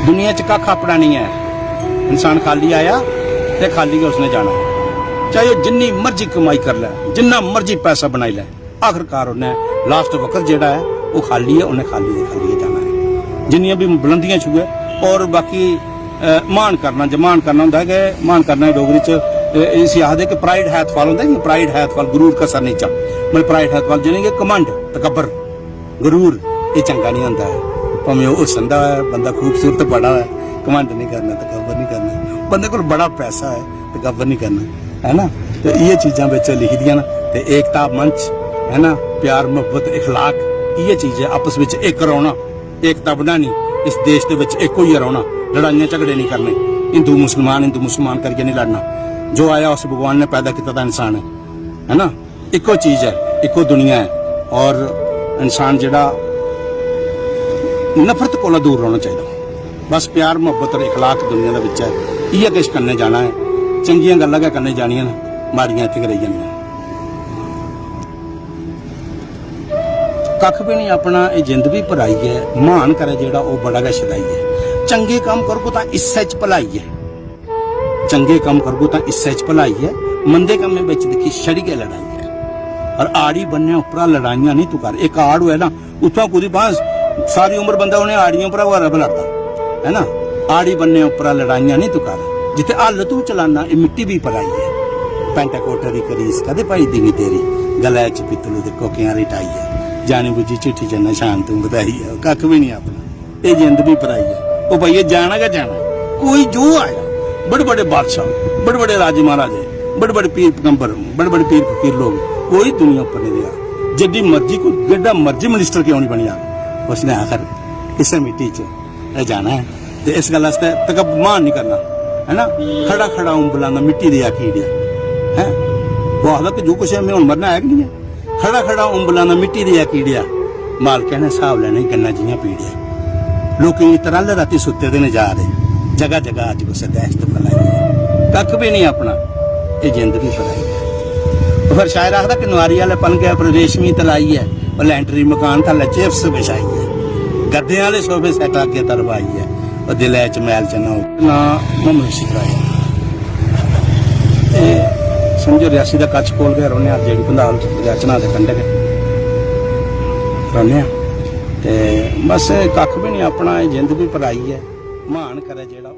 दुनिया च कख अपना नहीं है। इंसान खाली आया तो खाली गै उसने जाना है, चाहे वो जिन्नी मर्जी कमाई कर ले, जिन्ना मर्जी पैसा बनाई ले, आखिरकार उन्हें लास्ट वक्त जेड़ा है वो खाली है, उन्हें खाली जाना है। जिन्नियां भी बुलंदियां छुए और बाकी मान करना, जो मान करना होंदा है कि मान करना डोगरी च इसी आखदे कि प्राइड हैथ फाल होंदा है, प्राइड हैथ फाल गुरूर कसर नहीं चा, मतलब प्राइड हैथ फाल जाने कि कमंड, तकबर, गुरूर ये चंगा नहीं होंदा है। भावें वो हुसन दा बंदा खूबसूरत बड़ा है, कमंड नहीं करना, तकबर नहीं करना, बंदे को बड़ा पैसा है, तकबर नहीं करना, है ना। तो ये चीज़ां विच लिखी दियां ना, ते एकता मंच है ना, प्यार मुहब्बत इखलाक, ये चीज़ है आपस में एक रौना, एकता बनानी, इस देश के विच एक ही रौना, लड़ाइयां झगड़े नहीं करने, हिंदू मुसलमान करके नहीं लड़ना। जो आया उस भगवान ने पैदा किया इंसान है ना, इको चीज़ है, इको दुनिया है। और इंसान जिहड़ा नफरत को दूर रहना चाहिए, बस प्यार मुहब्बत और इखलाक दुनिया के विच है, इयै किश करने जाना है। चंगियां गल्लां गै करने जानियां, माड़ियां इत्थे रही जानियां, कख भी नहीं अपना। ये जिंद भी भराई है, मान करे जेड़ा वो बड़ा गै शदाई है। चंगे काम करो तो इस्से च भलाई है, चंगे काम करो तो इस्से च भलाई है, मंदे कम्मे विच दिखी छड़ी के लड़ाई है। और आड़ी बनने उपरा लड़ाइयां नहीं तू कर, एक आड़ है ना उतों कूदी बांस सारी उम्र बंदा उन्हें आड़ियों पर लड़ता है ना। आड़ी बनने उपरा लड़ाइयां नहीं तू कर, जिथे हल तू चलाना ये मिट्टी भी पलाई है। पैंटा कोटे की करीस कदे पाई दी तेरी, गले च पित्तलू दे कोकियां रिटाई है, जानी बुझी चिट्ठी च निशान तू बताई है, कख भी नहीं अपना। ये जिंद भी पराई है, वो भैया जाना क्या जाना। कोई जो आया, बड़े बड़े बादशाह, बड़े बड़े राजे महाराजे, बड़े बड़े पीर पैगंबर, बड़े बड़े पीर फकीर लोग, कोई दुनिया पर नहीं दिया। जिड्डी मर्जी को जिड्डा मर्जी मिनिस्टर क्यों नहीं बनिया, उसने आखिर इस मिट्टी च जाना है। तो इस गल तकब मान नहीं करना, है ना। खड़ा खड़ा उंगलां दा मिट्टी दिया कीड़िया है, वो आखदा कि जो कुछ है मैं हुण मरना है कि नहीं है। खड़ा खड़ा उंगलां दा मिट्टी दिया कीड़िया, मालकै ने हिसाब लैना गन्ना जियां पीड़िया। लोकें दी तरल राती सुत्ते दे नजारे, जगह जगह अज कुछ दहशत फैलाई है, कख भी नहीं अपना। ये जिंद भी फैलाई है। फिर शायर आखदा कि नुआरी वाले पन गया पर रेशमी तलाई है, और लैंटरी मकान थल्ले चिप्स बिछाई है, गद्दे वाले सोफे सैट अगे तरवाई है, और दिल च मैल च ना मोहम्मद शिकराई। समझो रियासी का कच्छ कोल गए रौने जेड़ी पंधाल दरिया चन्हां दे कंढे रौने, बस कख भी नहीं अपना। जिंद भी भराई है, मान करे जेड़ा